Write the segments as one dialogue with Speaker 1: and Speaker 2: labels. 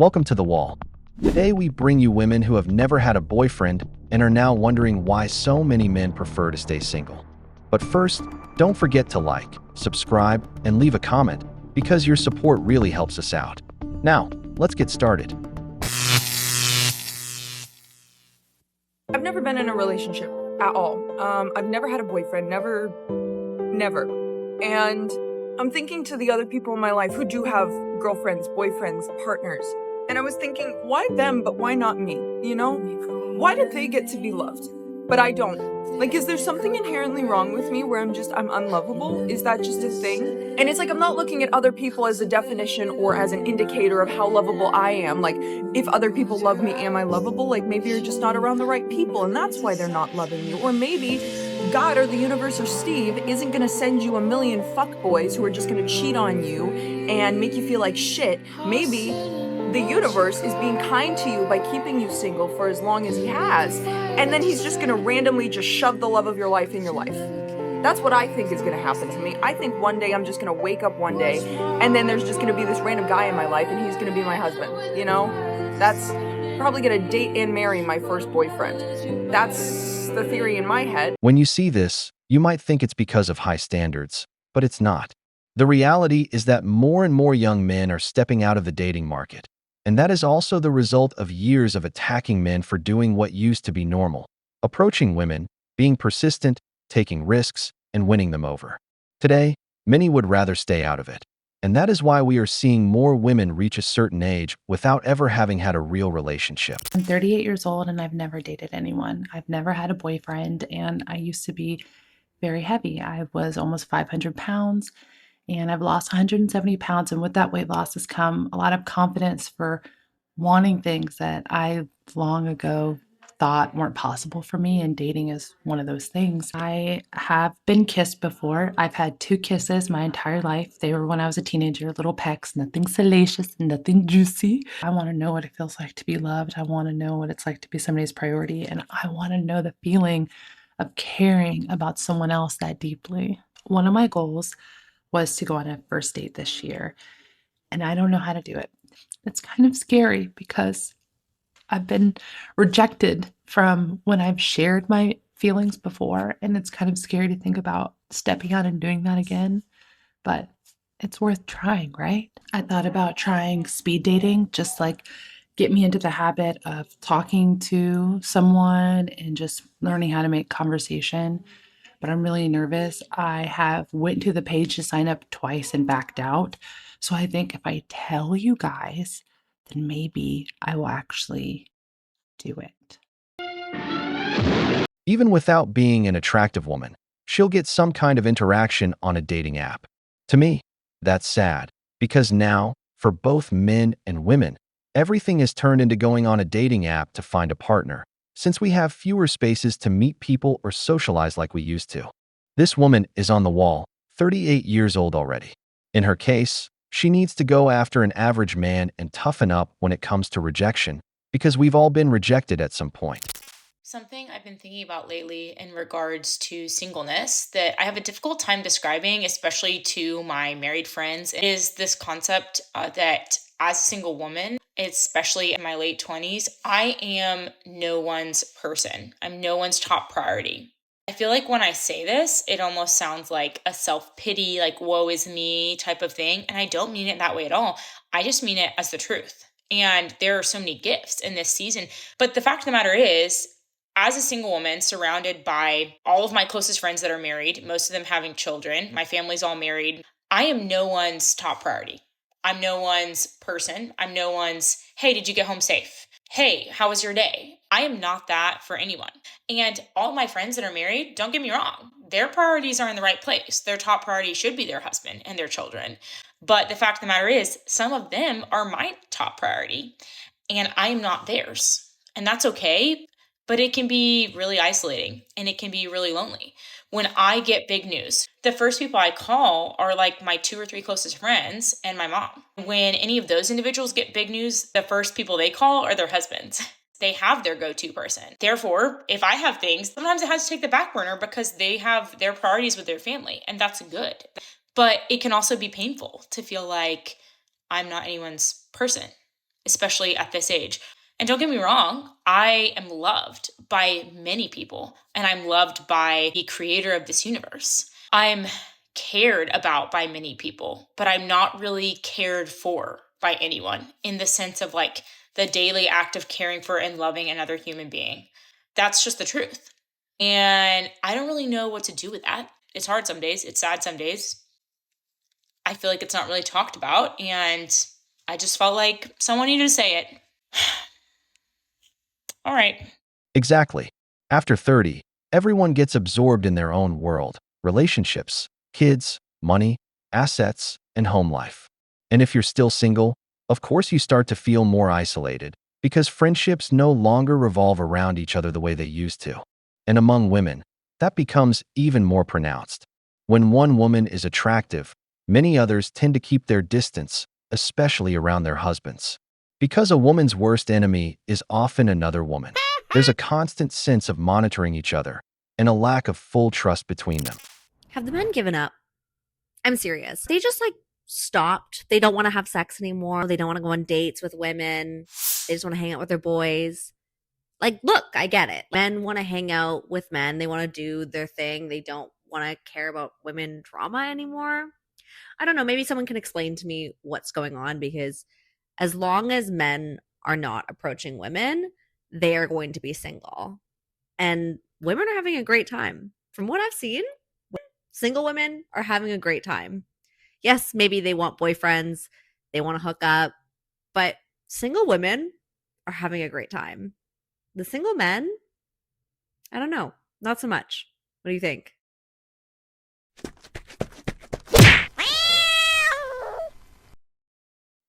Speaker 1: Welcome to The Wall. Today we bring you women who have never had a boyfriend and are now wondering why so many men prefer to stay single. But first, don't forget to like, subscribe, and leave a comment because your support really helps us out. Now, let's get started.
Speaker 2: I've never been in a relationship at all. I've never had a boyfriend, never. And I'm thinking to the other people in my life who do have girlfriends, boyfriends, partners. And I was thinking, why them, but why not me? You know? Why did they get to be loved, but I don't? Like, is there something inherently wrong with me where I'm unlovable? Is that just a thing? And it's like, I'm not looking at other people as a definition or as an indicator of how lovable I am. Like, if other people love me, am I lovable? Like, maybe you're just not around the right people and that's why they're not loving you. Or maybe God or the universe or Steve isn't gonna send you a million fuckboys who are just gonna cheat on you and make you feel like shit. Maybe the universe is being kind to you by keeping you single for as long as he has, and then he's just gonna randomly just shove the love of your life in your life. That's what I think is gonna happen to me. I think one day I'm just gonna wake up one day, and then there's just gonna be this random guy in my life, and he's gonna be my husband, you know? That's probably gonna date and marry my first boyfriend. That's the theory in my head.
Speaker 1: When you see this, you might think it's because of high standards, but it's not. The reality is that more and more young men are stepping out of the dating market. And that is also the result of years of attacking men for doing what used to be normal, approaching women, being persistent, taking risks, and winning them over. Today, many would rather stay out of it. And that is why we are seeing more women reach a certain age without ever having had a real relationship.
Speaker 3: I'm 38 years old and I've never dated anyone. I've never had a boyfriend, and I used to be very heavy. I was almost 500 pounds and I've lost 170 pounds. And with that weight loss has come a lot of confidence for wanting things that I long ago thought weren't possible for me. And dating is one of those things. I have been kissed before. I've had 2 kisses my entire life. They were when I was a teenager, little pecks, nothing salacious, nothing juicy. I want to know what it feels like to be loved. I want to know what it's like to be somebody's priority. And I want to know the feeling of caring about someone else that deeply. One of my goals was to go on a first date this year, and I don't know how to do it. It's kind of scary because I've been rejected from when I've shared my feelings before, and it's kind of scary to think about stepping out and doing that again, but it's worth trying, right? I thought about trying speed dating, just like get me into the habit of talking to someone and just learning how to make conversation, but I'm really nervous. I have went to the page to sign up twice and backed out. So I think if I tell you guys, then maybe I will actually do it.
Speaker 1: Even without being an attractive woman, she'll get some kind of interaction on a dating app. To me, that's sad, because now, for both men and women, everything is turned into going on a dating app to find a partner, since we have fewer spaces to meet people or socialize like we used to. This woman is on the wall, 38 years old already. In her case, she needs to go after an average man and toughen up when it comes to rejection, because we've all been rejected at some point.
Speaker 4: Something I've been thinking about lately in regards to singleness that I have a difficult time describing, especially to my married friends, is this concept that as a single woman, especially in my late 20s, I am no one's person. I'm no one's top priority. I feel like when I say this, it almost sounds like a self-pity, like woe is me type of thing. And I don't mean it that way at all. I just mean it as the truth. And there are so many gifts in this season. But the fact of the matter is, as a single woman surrounded by all of my closest friends that are married, most of them having children, my family's all married, I am no one's top priority. I'm no one's person. I'm no one's, hey, did you get home safe? Hey, how was your day? I am not that for anyone. And all my friends that are married, don't get me wrong, their priorities are in the right place. Their top priority should be their husband and their children. But the fact of the matter is, some of them are my top priority, and I am not theirs. And that's okay. But it can be really isolating and it can be really lonely. When I get big news, the first people I call are like my 2 or 3 closest friends and my mom. When any of those individuals get big news, the first people they call are their husbands. They have their go-to person. Therefore, if I have things, sometimes it has to take the back burner because they have their priorities with their family, and that's good. But it can also be painful to feel like I'm not anyone's person. especially at this age. And don't get me wrong, I am loved by many people, and I'm loved by the creator of this universe. I'm cared about by many people, but I'm not really cared for by anyone in the sense of like the daily act of caring for and loving another human being. That's just the truth. And I don't really know what to do with that. It's hard some days, it's sad some days. I feel like it's not really talked about, and I just felt like someone needed to say it. All right.
Speaker 1: Exactly. After 30, everyone gets absorbed in their own world, relationships, kids, money, assets, and home life. And if you're still single, of course you start to feel more isolated because friendships no longer revolve around each other the way they used to. And among women, that becomes even more pronounced. When one woman is attractive, many others tend to keep their distance, especially around their husbands. Because a woman's worst enemy is often another woman. There's a constant sense of monitoring each other and a lack of full trust between them.
Speaker 5: Have the men given up? I'm serious. They just stopped. They don't want to have sex anymore. They don't want to go on dates with women. They just want to hang out with their boys. Look, I get it. Men want to hang out with men. They want to do their thing. They don't want to care about women drama anymore. I don't know. Maybe someone can explain to me what's going on, because as long as men are not approaching women, they are going to be single. And women are having a great time. From what I've seen, single women are having a great time. Yes, maybe they want boyfriends, they want to hook up, but single women are having a great time. The single men, I don't know, not so much. What do you think?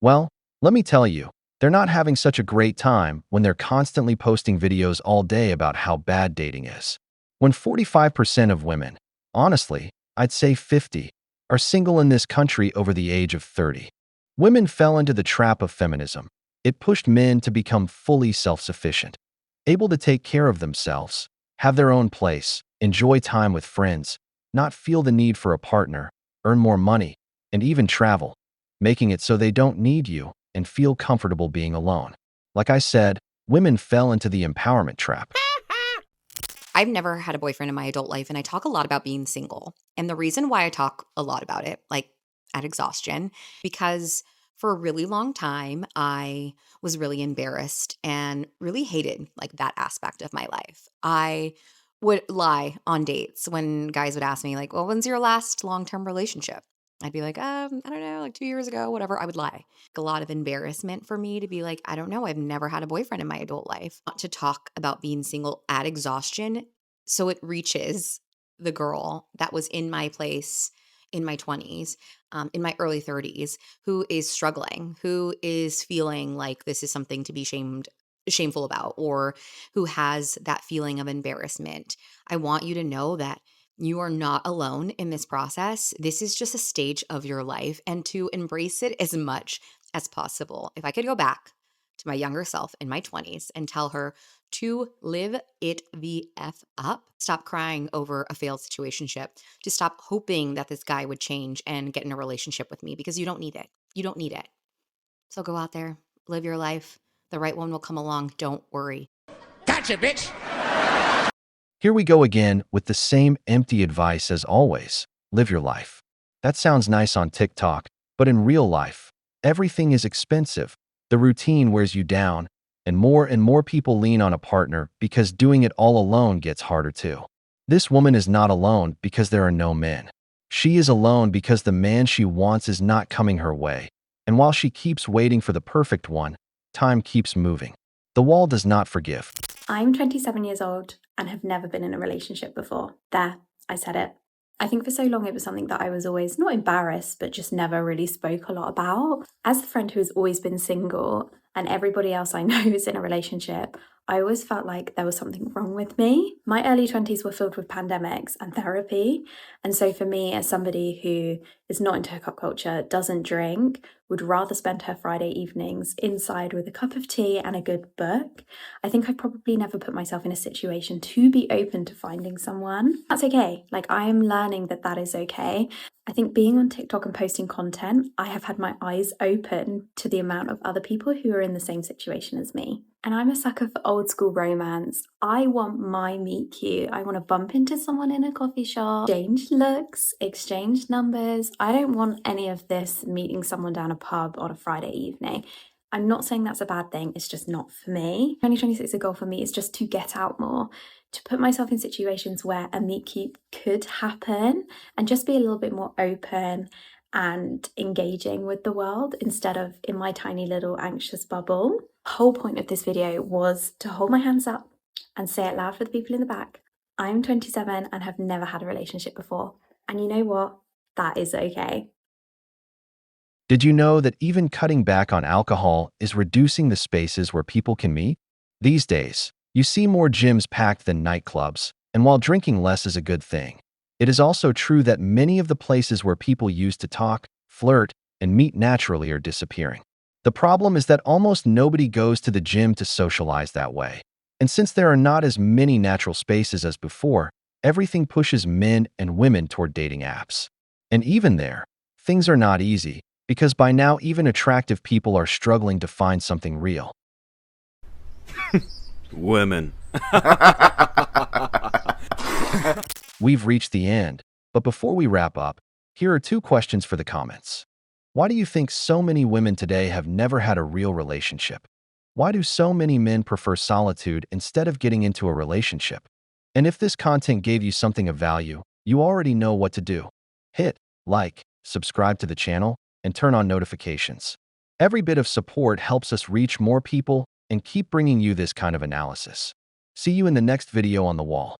Speaker 1: Well, let me tell you, they're not having such a great time when they're constantly posting videos all day about how bad dating is. When 45% of women, honestly, I'd say 50, are single in this country over the age of 30. Women fell into the trap of feminism. It pushed men to become fully self-sufficient, able to take care of themselves, have their own place, enjoy time with friends, not feel the need for a partner, earn more money, and even travel, making it so they don't need you and feel comfortable being alone. Like I said, women fell into the empowerment trap.
Speaker 6: I've never had a boyfriend in my adult life, and I talk a lot about being single. And the reason why I talk a lot about it, at exhaustion, because for a really long time, I was really embarrassed and really hated that aspect of my life. I would lie on dates when guys would ask me well, when's your last long-term relationship? I'd be I don't know, 2 years ago, whatever. I would lie. A lot of embarrassment for me to be I don't know. I've never had a boyfriend in my adult life. Not to talk about being single at exhaustion. So it reaches the girl that was in my place in my 20s, in my early 30s, who is struggling, who is feeling like this is something to be shameful about, or who has that feeling of embarrassment. I want you to know that you are not alone in this process. This is just a stage of your life, and to embrace it as much as possible. If I could go back to my younger self in my 20s and tell her to live it the F up, stop crying over a failed situationship, to stop hoping that this guy would change and get in a relationship with me, because you don't need it. You don't need it. So go out there, live your life. The right one will come along. Don't worry.
Speaker 7: Gotcha, bitch!
Speaker 1: Here we go again with the same empty advice as always. Live your life. That sounds nice on TikTok, but in real life, everything is expensive. The routine wears you down, and more people lean on a partner because doing it all alone gets harder too. This woman is not alone because there are no men. She is alone because the man she wants is not coming her way. And while she keeps waiting for the perfect one, time keeps moving. The wall does not forgive.
Speaker 8: I'm 27 years old and have never been in a relationship before. There, I said it. I think for so long it was something that I was always not embarrassed, but just never really spoke a lot about. As the friend who has always been single and everybody else I know is in a relationship, I always felt like there was something wrong with me. My early 20s were filled with pandemics and therapy. And so for me, as somebody who is not into hookup culture, doesn't drink, would rather spend her Friday evenings inside with a cup of tea and a good book, I think I probably never put myself in a situation to be open to finding someone. That's okay. I am learning that that is okay. I think being on TikTok and posting content, I have had my eyes open to the amount of other people who are in the same situation as me. And I'm a sucker for old school romance. I want my meet cute. I want to bump into someone in a coffee shop, exchange looks, exchange numbers. I don't want any of this meeting someone down a pub on a Friday evening. I'm not saying that's a bad thing, it's just not for me. 2026, a goal for me is just to get out more, to put myself in situations where a meet cute could happen and just be a little bit more open and engaging with the world instead of in my tiny little anxious bubble. The whole point of this video was to hold my hands up and say it loud for the people in the back. I'm 27 and have never had a relationship before. And you know what? That is okay.
Speaker 1: Did you know that even cutting back on alcohol is reducing the spaces where people can meet? These days, you see more gyms packed than nightclubs, and while drinking less is a good thing, it is also true that many of the places where people used to talk, flirt, and meet naturally are disappearing. The problem is that almost nobody goes to the gym to socialize that way. And since there are not as many natural spaces as before, everything pushes men and women toward dating apps. And even there, things are not easy, because by now even attractive people are struggling to find something real.
Speaker 7: Women.
Speaker 1: We've reached the end, but before we wrap up, here are 2 questions for the comments. Why do you think so many women today have never had a real relationship? Why do so many men prefer solitude instead of getting into a relationship? And if this content gave you something of value, you already know what to do. Hit like, subscribe to the channel, and turn on notifications. Every bit of support helps us reach more people and keep bringing you this kind of analysis. See you in the next video on the wall.